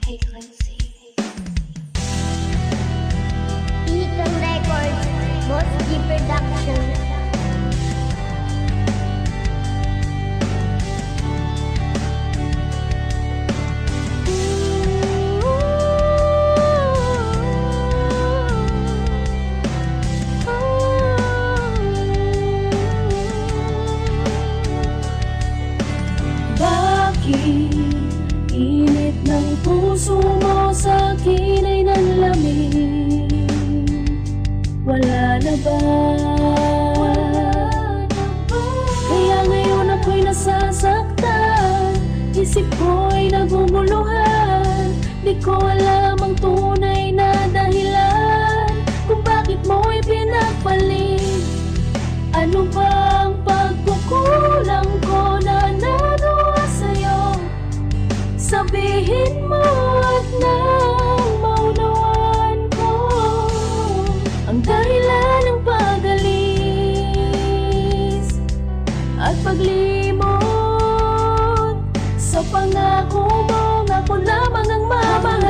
Ethan Records, Boss G Production. Init ng puso mo sa akin ay nanlamig. Wala na ba? Kaya ngayon ako'y nasasaktan, isip ko'y naguguluhan. Di ko alam ang tunay na dahilan kung bakit mo'y pinagpalit. Ano ba ang pagkukulang ko na nagawa sa'yo? Sabihin mo at nang maunawaan ko ang dahilan ng pag-alis at paglimot sa pangako mo. Ako lamang ang mamahal.